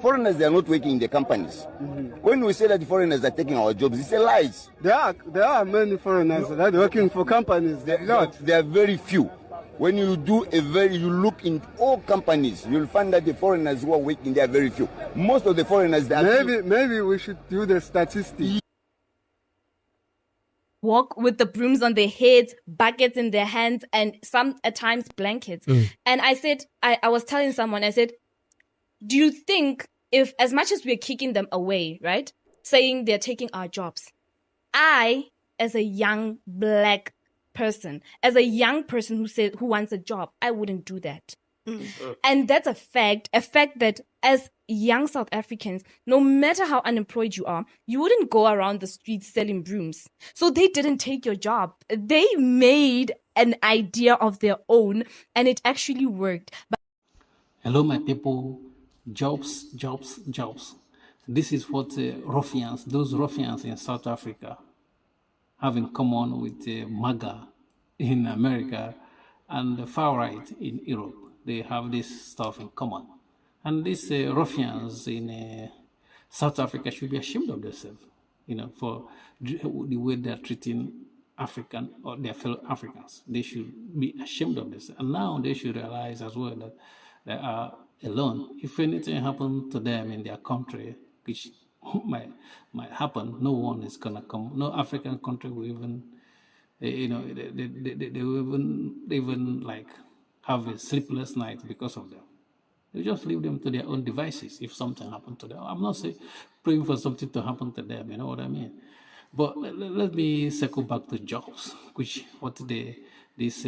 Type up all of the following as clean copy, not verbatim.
foreigners, they are not working in the companies. When we say that the foreigners are taking our jobs, it's a lie. There are many foreigners that are working for companies. There are very few. When you look in all companies, you'll find that the foreigners who are working, they are very few. Most of the foreigners, maybe we should do the statistics. Walk with the brooms on their heads, buckets in their hands, and some at times blankets. And I said, I was telling someone, I said, do you think if, as much as we're kicking them away, right, saying they're taking our jobs, I, as a young black person, as a young person who wants a job, I wouldn't do that. And that's a fact that as young South Africans, no matter how unemployed you are, you wouldn't go around the streets selling brooms. So they didn't take your job. They made an idea of their own, and it actually worked. Hello, my people. Jobs, jobs, jobs. This is what those ruffians in South Africa have in common with MAGA in America and the far right in Europe. They have this stuff in common. And these ruffians in South Africa should be ashamed of themselves, for the way they're treating African or their fellow Africans. They should be ashamed of this. And now they should realize as well that they are alone. If anything happened to them in their country, which might happen, no one is gonna come. No African country will even, they will even like have a sleepless night because of them. You just leave them to their own devices if something happened to them. I'm not saying praying for something to happen to them, you know what I mean? But let me circle back to jobs, these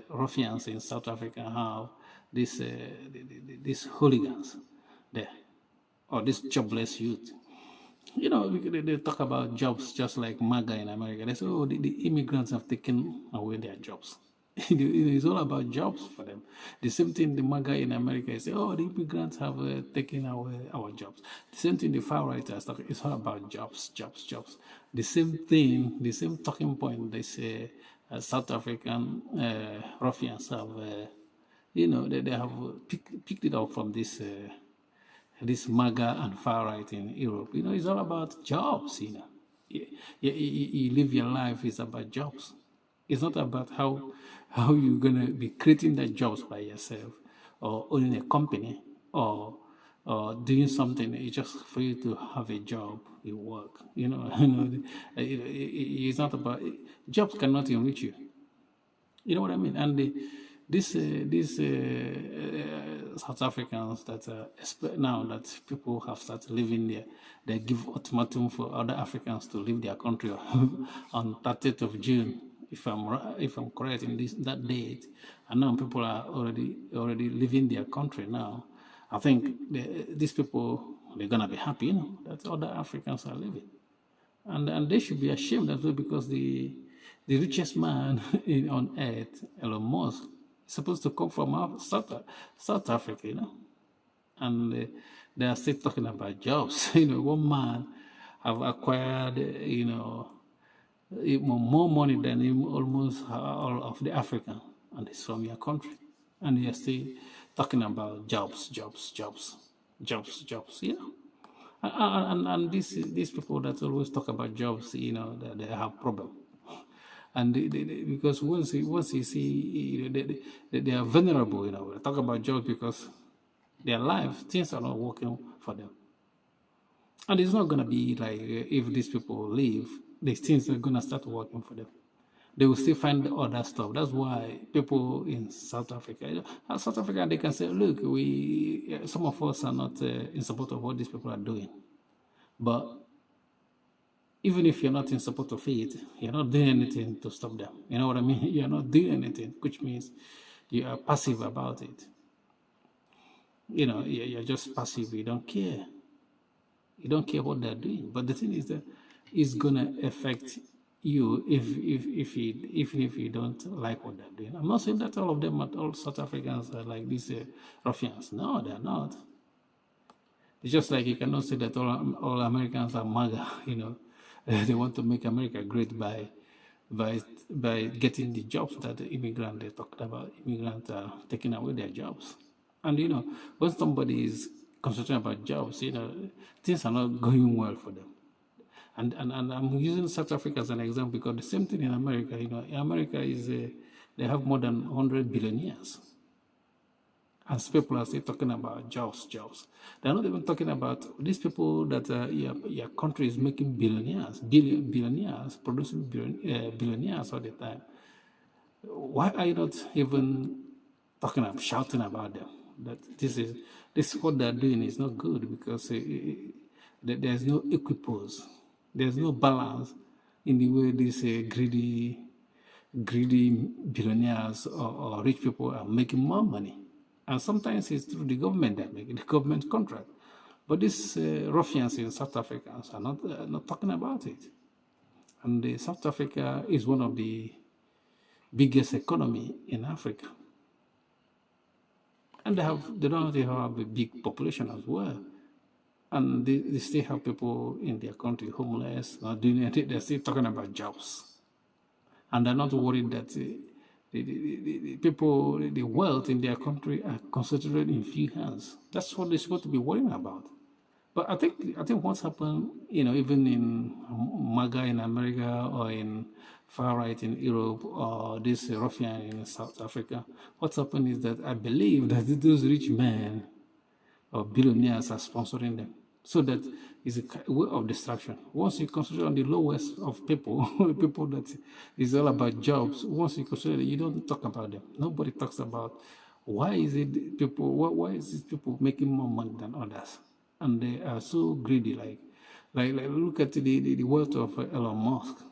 ruffians in South Africa have these hooligans there, or this jobless youth. They talk about jobs just like MAGA in America. They say, oh, the immigrants have taken away their jobs. It's all about jobs for them. The same thing the MAGA in America say, oh, the immigrants have taken away our jobs. The same thing the far right is talking, it's all about jobs, jobs, jobs. The same thing, the same talking point they say South African ruffians have, they have picked it up from this MAGA and far right in Europe. It's all about jobs, You live your life, it's about jobs. It's not about how you're going to be creating the jobs by yourself or owning a company or doing something. It's just for you to have a job, you work. It's not about jobs cannot enrich you. You know what I mean? And these South Africans that now that people have started living there, they give ultimatum for other Africans to leave their country on 30th of June. If I'm correct in that date, and now people are already leaving their country now. I think these people, they're gonna be happy, that other Africans are leaving, and they should be ashamed as well, because the richest man on earth, Elon Musk, is supposed to come from South Africa, and they are still talking about jobs. One man have acquired, more money than almost all of the African, and it's from your country, and you're still talking about jobs. And these people that always talk about jobs, that they have problem, and because once you see, they are vulnerable. They talk about jobs because their life, things are not working for them, and it's not gonna be like if these people leave, these things are going to start working for them. They will still find the other stuff. That's why people in South Africa, they can say, look, some of us are not in support of what these people are doing. But even if you're not in support of it, you're not doing anything to stop them. You know what I mean? You're not doing anything, which means you are passive about it. You're just passive. You don't care. You don't care what they're doing. But the thing is that it's gonna affect you even if you don't like what they're doing. I'm not saying that all of them, all South Africans are like these ruffians. No, they're not. It's just like you cannot say that all Americans are MAGA. They want to make America great by getting the jobs that the immigrant they talked about. Immigrants are taking away their jobs, and when somebody is concentrating about jobs, things are not going well for them. And I'm using South Africa as an example because the same thing in America. America is they have more than 100 billionaires. And people are still talking about jobs. They're not even talking about these people that your country is making billionaires, producing billionaires all the time. Why are you not even shouting about them? That this is what they're doing is not good because there's no equipoise, there's no balance in the way these greedy billionaires or rich people are making more money. And sometimes it's through the government that make the government contract. But these ruffians in South Africa are not talking about it. And South Africa is one of the biggest economy in Africa. And they don't have a big population as well. And they still have people in their country homeless, not doing anything. They're still talking about jobs. And they're not worried that the people, the wealth in their country are concentrated in few hands. That's what they're supposed to be worrying about. But I think what's happened, even in MAGA in America or in far right in Europe or this ruffian in South Africa, what's happened is that I believe that those rich men or billionaires are sponsoring them. So that is a way of distraction. Once you concentrate on the lowest of people, people that is all about jobs, once you concentrate, you don't talk about them. Nobody talks about why is it people making more money than others, and they are so greedy. Like look at the wealth of Elon Musk.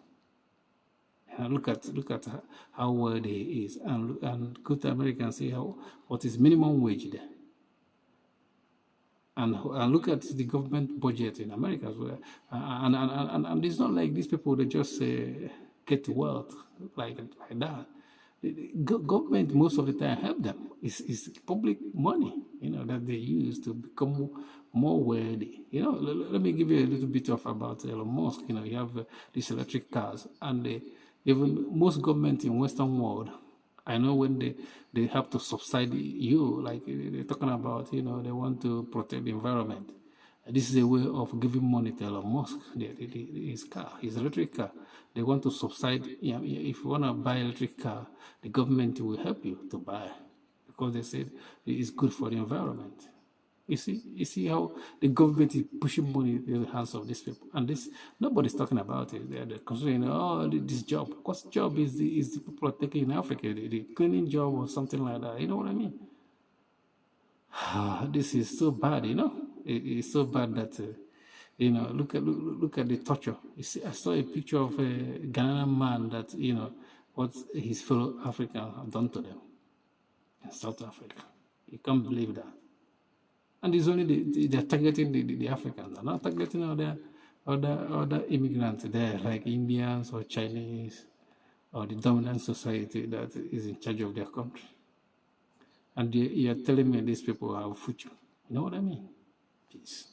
Look at how wealthy he is, and go to America and see what is minimum wage there. And look at the government budget in America as well. And it's not like these people, they just get wealth like that. The government most of the time help them. It's public money, that they use to become more wealthy. Let me give you a little bit about Elon Musk. You have these electric cars, and even most government in Western world, I know when they have to subsidy you, like they're talking about, they want to protect the environment. This is a way of giving money to Elon Musk, his electric car. They want to subsidize. If you want to buy electric car, the government will help you to buy because they said it's good for the environment. You see how the government is pushing money in the hands of these people, and nobody's talking about it. They're considering, this job. What job is the people are taking in Africa? The cleaning job or something like that. You know what I mean? This is so bad. It's so bad that look at the torture. You see, I saw a picture of a Ghanaian man that what his fellow Africans have done to them in South Africa. You can't believe that. And it's only they're targeting the Africans. They're not targeting other immigrants there, like Indians or Chinese or the dominant society that is in charge of their country. And you're telling me these people have a future. You know what I mean? Peace.